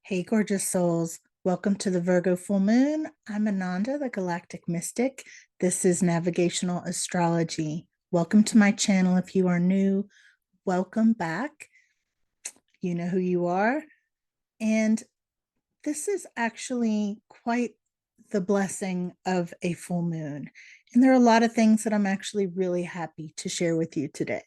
Hey, gorgeous souls. Welcome to the Virgo Full Moon. I'm Ananda, the Galactic Mystic. This is Navigational Astrology. Welcome to my channel. If you are new, welcome back. You know who you are. And this is actually quite the blessing of a full moon. And there are a lot of things that I'm actually really happy to share with you today.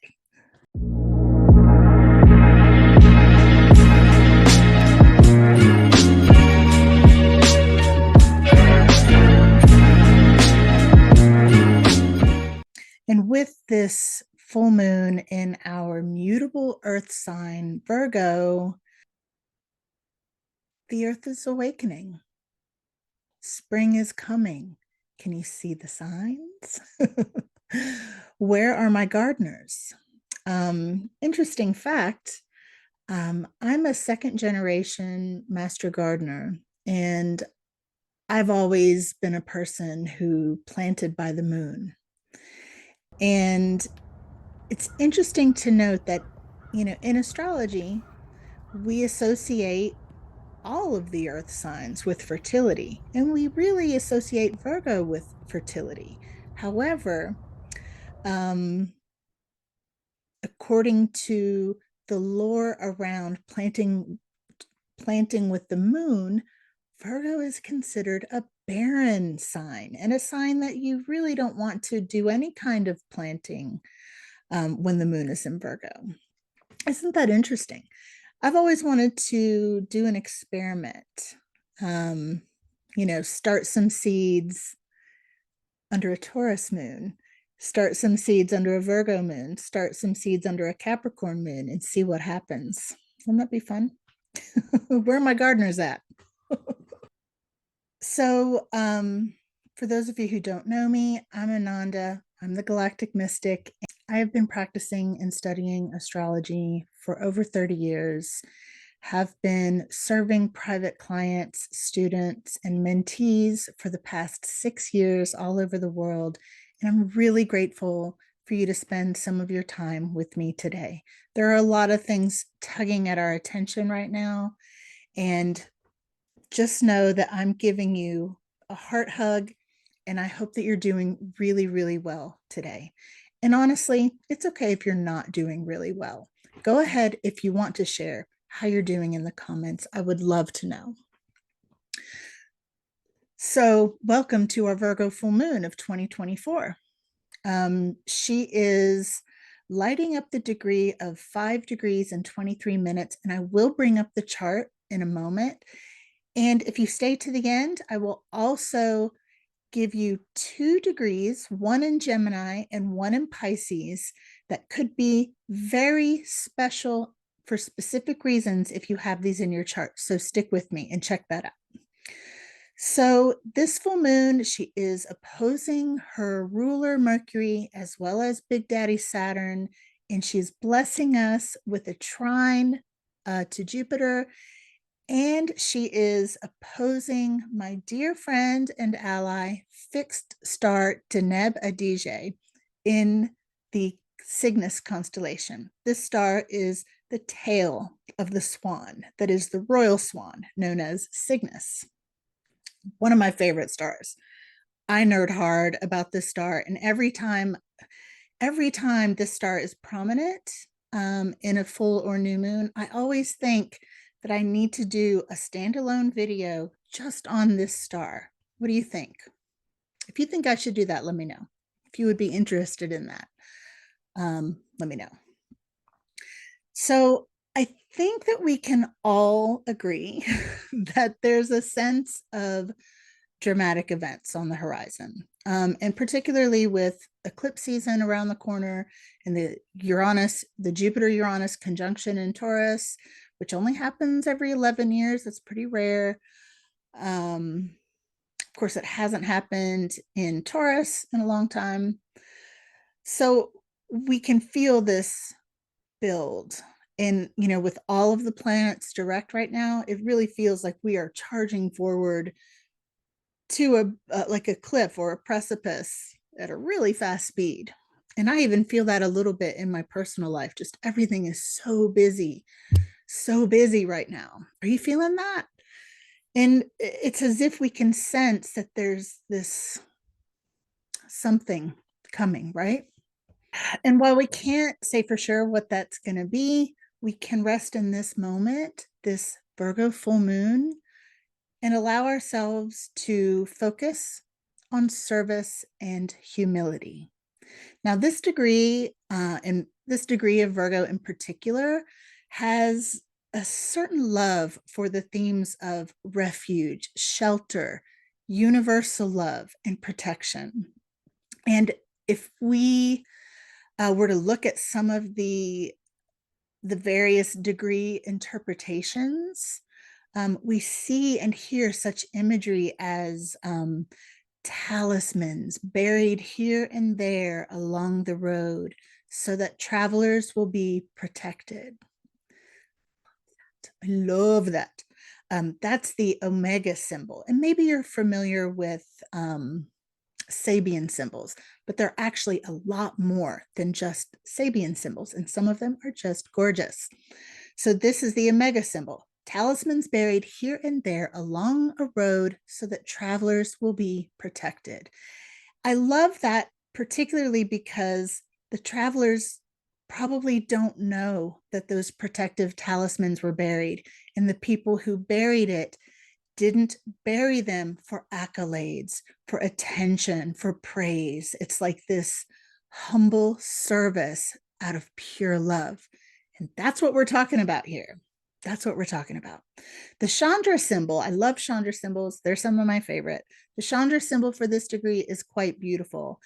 And with this full moon in our mutable earth sign, Virgo, the earth is awakening. Spring is coming. Can you see the signs? Where are my gardeners? Interesting fact, I'm a second generation master gardener, and I've always been a person who planted by the moon. And it's interesting to note that, in astrology, we associate all of the earth signs with fertility, and we really associate Virgo with fertility. However, according to the lore around planting with the moon, Virgo is considered a barren sign and a sign that you really don't want to do any kind of planting when the moon is in Virgo. Isn't that interesting? I've always wanted to do an experiment, start some seeds under a Taurus moon, start some seeds under a Virgo moon, start some seeds under a Capricorn moon, and see what happens. Wouldn't that be fun? Where are my gardeners at? So, for those of you who don't know me, I'm Ananda. I'm the Galactic Mystic. I have been practicing and studying astrology for over 30 years, have been serving private clients, students, and mentees for the past 6 years all over the world. And I'm really grateful for you to spend some of your time with me today. There are a lot of things tugging at our attention right now, and just know that I'm giving you a heart hug, and I hope that you're doing really, really well today. And honestly, it's okay if you're not doing really well. Go ahead if you want to share how you're doing in the comments. I would love to know. So, welcome to our Virgo full moon of 2024. She is lighting up the degree of 5 degrees and 23 minutes, and I will bring up the chart in a moment. And if you stay to the end, I will also give you 2 degrees, one in Gemini and one in Pisces, that could be very special for specific reasons if you have these in your chart. So stick with me and check that out. So this full moon, she is opposing her ruler Mercury as well as Big Daddy Saturn, and she's blessing us with a trine to Jupiter. And she is opposing my dear friend and ally, fixed star Deneb Adige, in the Cygnus constellation. This star is the tail of the swan, that is the royal swan, known as Cygnus. One of my favorite stars. I nerd hard about this star, and every time this star is prominent in a full or new moon, I always think that I need to do a standalone video just on this star. What do you think? If you think I should do that, let me know. If you would be interested in that, let me know. So I think that we can all agree that there's a sense of dramatic events on the horizon, and particularly with eclipse season around the corner and the Jupiter-Uranus conjunction in Taurus, which only happens every 11 years. That's pretty rare. Of course, it hasn't happened in Taurus in a long time. So we can feel this build. And, with all of the planets direct right now, it really feels like we are charging forward to like a cliff or a precipice at a really fast speed. And I even feel that a little bit in my personal life. Just everything is so busy. so busy right now. Are you feeling that? And it's as if we can sense that there's this something coming, right? And while we can't say for sure what that's going to be, we can rest in this moment, this Virgo full moon, and allow ourselves to focus on service and humility. Now, this degree of Virgo in particular, has a certain love for the themes of refuge, shelter, universal love, and protection. And if we were to look at some of the various degree interpretations, we see and hear such imagery as talismans buried here and there along the road so that travelers will be protected. I love that. That's the Omega symbol. And maybe you're familiar with Sabian symbols, but they're actually a lot more than just Sabian symbols, and some of them are just gorgeous. So this is the Omega symbol. Talismans buried here and there along a road so that travelers will be protected. I love that, particularly because the travelers probably don't know that those protective talismans were buried, and the people who buried it didn't bury them for accolades, for attention, for praise. It's like this humble service out of pure love. And that's what we're talking about here. That's what we're talking about. The Chandra symbol, I love Chandra symbols. They're some of my favorite. The Chandra symbol for this degree is quite beautiful.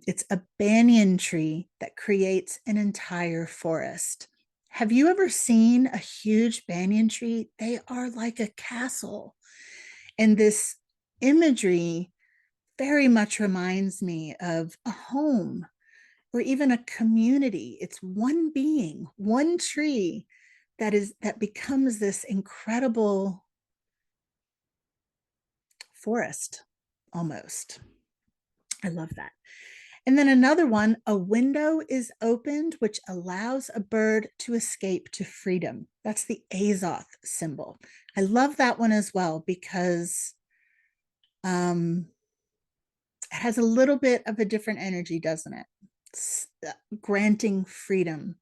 It's a banyan tree that creates an entire forest. Have you ever seen a huge banyan tree? They are like a castle. And this imagery very much reminds me of a home or even a community. It's one being, one tree that becomes this incredible forest almost. I love that. And then another one, a window is opened, which allows a bird to escape to freedom. That's the Azoth symbol. I love that one as well because it has a little bit of a different energy, doesn't it? It's granting freedom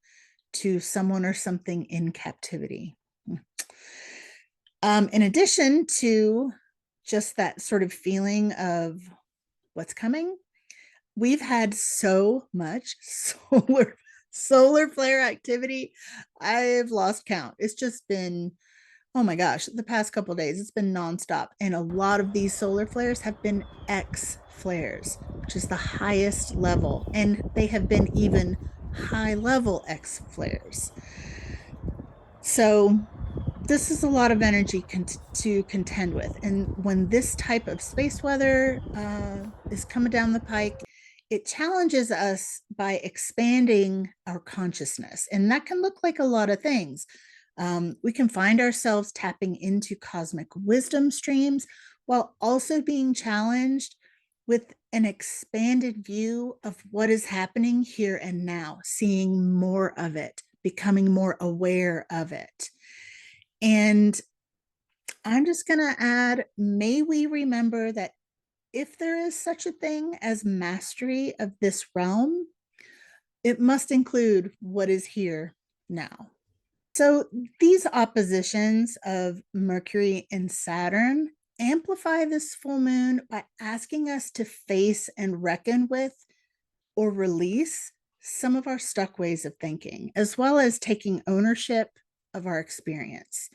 to someone or something in captivity. In addition to just that sort of feeling of what's coming, we've had so much solar flare activity. I've lost count. It's just been, oh my gosh, the past couple of days, it's been nonstop. And a lot of these solar flares have been X flares, which is the highest level. And they have been even high level X flares. So this is a lot of energy to contend with. And when this type of space weather is coming down the pike, it challenges us by expanding our consciousness. And that can look like a lot of things. We can find ourselves tapping into cosmic wisdom streams while also being challenged with an expanded view of what is happening here and now, seeing more of it, becoming more aware of it. And I'm just going to add, may we remember that if there is such a thing as mastery of this realm, it must include what is here now. So these oppositions of Mercury and Saturn amplify this full moon by asking us to face and reckon with or release some of our stuck ways of thinking, as well as taking ownership of our experience.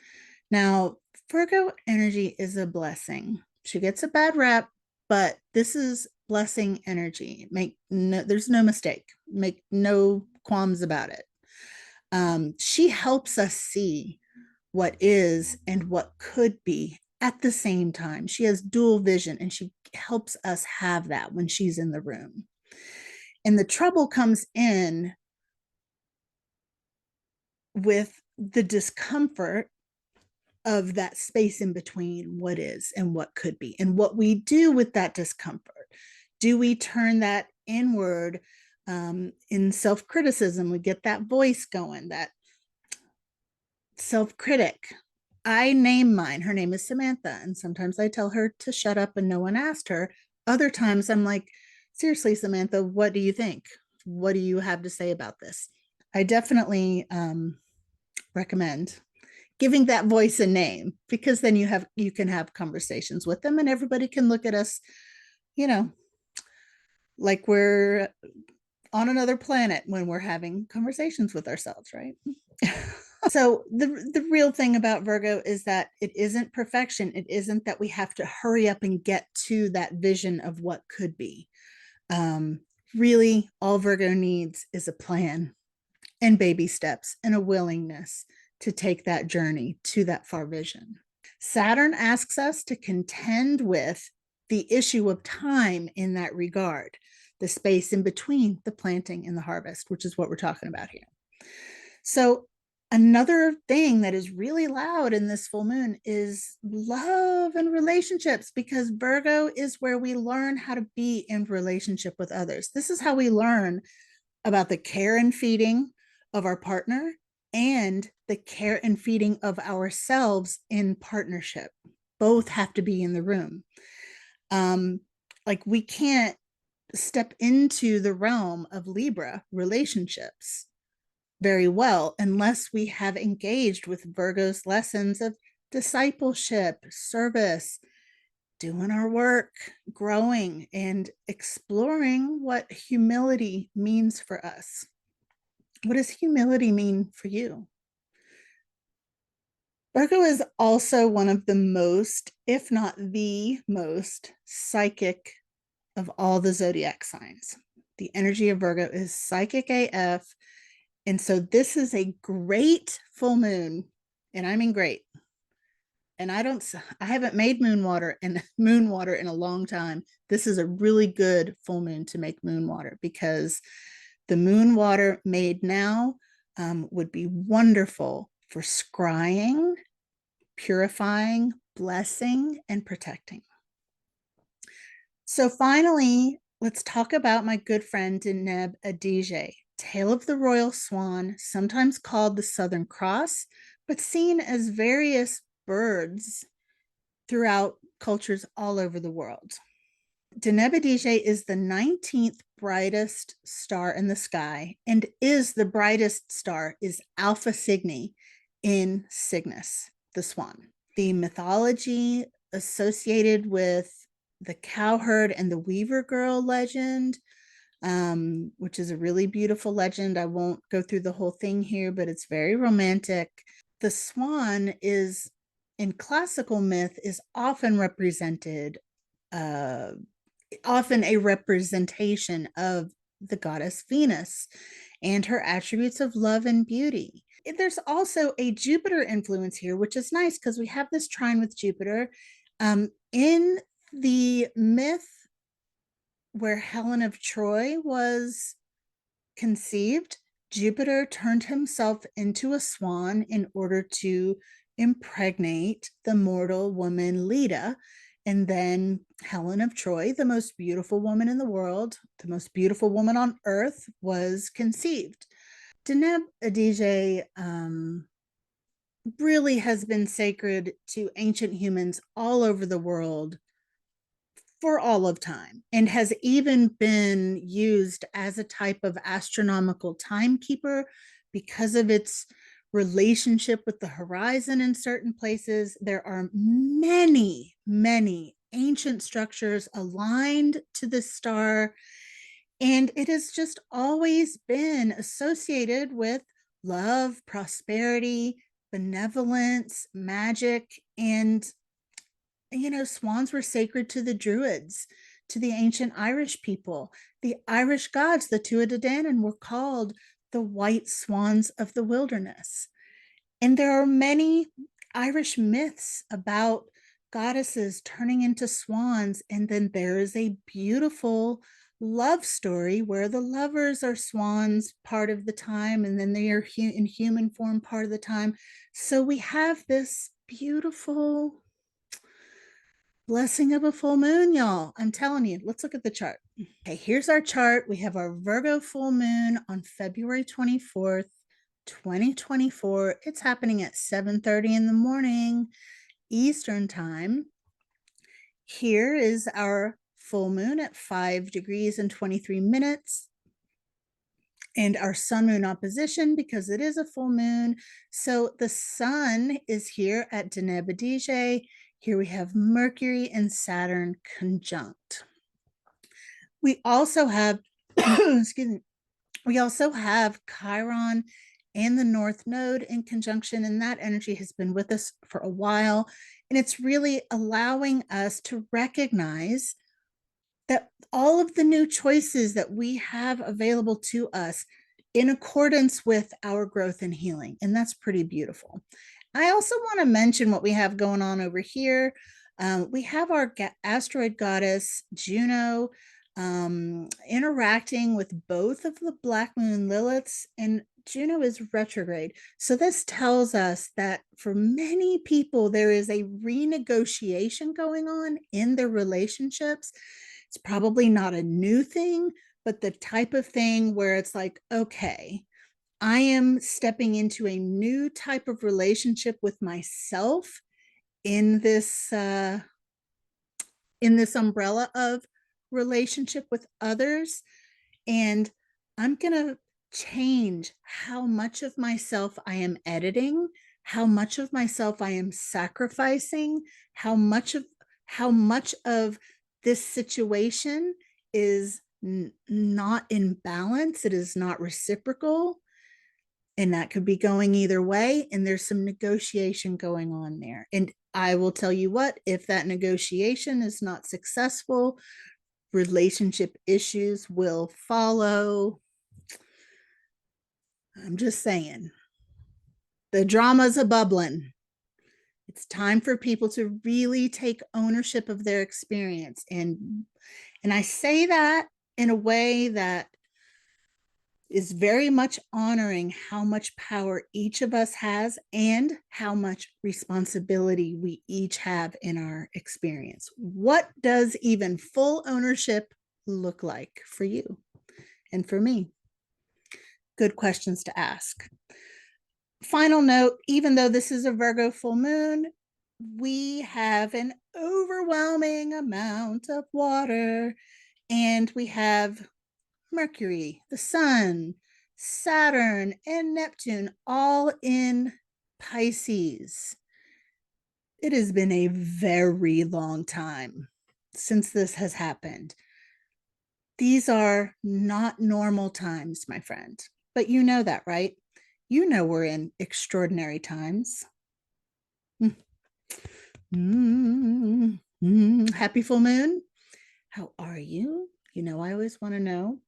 Now, Virgo energy is a blessing. She gets a bad rap, but this is blessing energy. There's no mistake. Make no qualms about it. She helps us see what is and what could be at the same time. She has dual vision, and she helps us have that when she's in the room. And the trouble comes in with the discomfort of that space in between what is and what could be, and what we do with that discomfort. Do we turn that inward in self-criticism? We get that voice going, that self-critic. I name mine. Her name is Samantha. And sometimes I tell her to shut up and no one asked her. Other times I'm like, seriously, Samantha, what do you think? What do you have to say about this? I definitely recommend giving that voice a name, because then you can have conversations with them and everybody can look at us, you know, like we're on another planet when we're having conversations with ourselves, right? So the real thing about Virgo is that it isn't perfection. It isn't that we have to hurry up and get to that vision of what could be. Really, all Virgo needs is a plan and baby steps and a willingness to take that journey to that far vision. Saturn asks us to contend with the issue of time in that regard, the space in between the planting and the harvest, which is what we're talking about here. So another thing that is really loud in this full moon is love and relationships, because Virgo is where we learn how to be in relationship with others. This is how we learn about the care and feeding of our partner and the care and feeding of ourselves in partnership. Both have to be in the room. Like we can't step into the realm of Libra relationships very well unless we have engaged with Virgo's lessons of discipleship, service, doing our work, growing, and exploring what humility means for us. What does humility mean for you? Virgo is also one of the most, if not the most, psychic of all the zodiac signs. The energy of Virgo is psychic AF. And so this is a great full moon, and I mean great. And I haven't made moon water in a long time. This is a really good full moon to make moon water, because the moon water made now would be wonderful for scrying, purifying, blessing, and protecting. So finally, let's talk about my good friend Deneb Adige, tail of the royal swan, sometimes called the Southern Cross, but seen as various birds throughout cultures all over the world. Deneb Adige is the 19th brightest star in the sky, and is the brightest star is Alpha Cygni in Cygnus, the swan. The mythology associated with the cowherd and the weaver girl legend, which is a really beautiful legend. I won't go through the whole thing here, but it's very romantic. The swan is, in classical myth, is often represented, often a representation of the goddess Venus and her attributes of love and beauty. There's also a Jupiter influence here, which is nice because we have this trine with Jupiter. In the myth where Helen of Troy was conceived, Jupiter turned himself into a swan in order to impregnate the mortal woman Leda. And then Helen of Troy, the most beautiful woman in the world, the most beautiful woman on earth, was conceived. Deneb Adige really has been sacred to ancient humans all over the world for all of time, and has even been used as a type of astronomical timekeeper because of its relationship with the horizon in certain places. There are many, many ancient structures aligned to this star, and it has just always been associated with love, prosperity, benevolence, magic, and swans were sacred to the Druids, to the ancient Irish people. The Irish gods, the Tuatha De Danann, were called the white swans of the wilderness. And there are many Irish myths about goddesses turning into swans. And then there is a beautiful love story where the lovers are swans part of the time, and then they are in human form part of the time. So we have this beautiful blessing of a full moon, y'all. I'm telling you, let's look at the chart. Okay, here's our chart. We have our Virgo full moon on February 24th, 2024. It's happening at 7:30 in the morning Eastern time. Here is our full moon at 5 degrees and 23 minutes. And our sun moon opposition, because it is a full moon. So the sun is here at Deneb Adige. Here we have Mercury and Saturn conjunct. We also have, excuse me, we also have Chiron and the North Node in conjunction, and that energy has been with us for a while. And it's really allowing us to recognize that all of the new choices that we have available to us in accordance with our growth and healing. And that's pretty beautiful. I also want to mention what we have going on over here. We have our asteroid goddess Juno interacting with both of the Black Moon Liliths, and Juno is retrograde. So this tells us that for many people, there is a renegotiation going on in their relationships. It's probably not a new thing, but the type of thing where it's like, okay, I am stepping into a new type of relationship with myself in this umbrella of relationship with others, and I'm gonna change how much of myself I am editing, how much of myself I am sacrificing, how much of this situation is not in balance, it is not reciprocal. And that could be going either way. And there's some negotiation going on there. And I will tell you what, if that negotiation is not successful, relationship issues will follow. I'm just saying, the drama's a bubbling. It's time for people to really take ownership of their experience. And I say that in a way that is very much honoring how much power each of us has and how much responsibility we each have in our experience. What does even full ownership look like for you and for me? Good questions to ask. Final note, even though this is a Virgo full moon, we have an overwhelming amount of water, and we have Mercury, the Sun, Saturn, and Neptune all in Pisces. It has been a very long time since this has happened. These are not normal times, my friend. But you know that, right? You know we're in extraordinary times. Happy full moon. How are you? You know, I always want to know.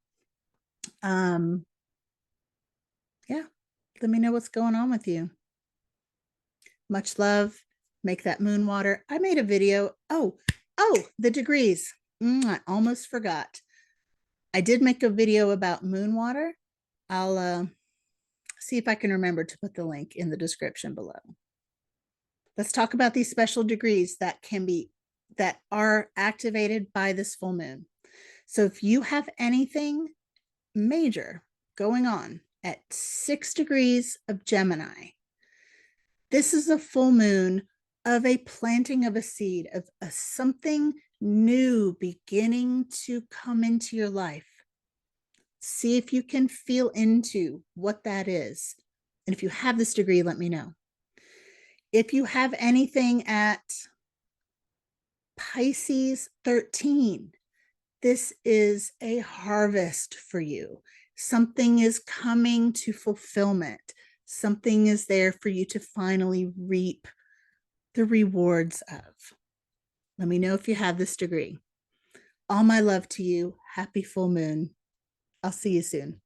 Yeah, let me know what's going on with you. Much love. Make that moon water. I made a video. Oh, the degrees. I almost forgot. I did make a video about moon water. I'll see if I can remember to put the link in the description below. Let's talk about these special degrees that are activated by this full moon. So if you have anything major going on at 6 degrees of Gemini, this is a full moon of a planting of a seed, of something new beginning to come into your life. See if you can feel into what that is. And if you have this degree, let me know. If you have anything at Pisces 13, this is a harvest for you. Something is coming to fulfillment. Something is there for you to finally reap the rewards of. Let me know if you have this degree. All my love to you. Happy full moon. I'll see you soon.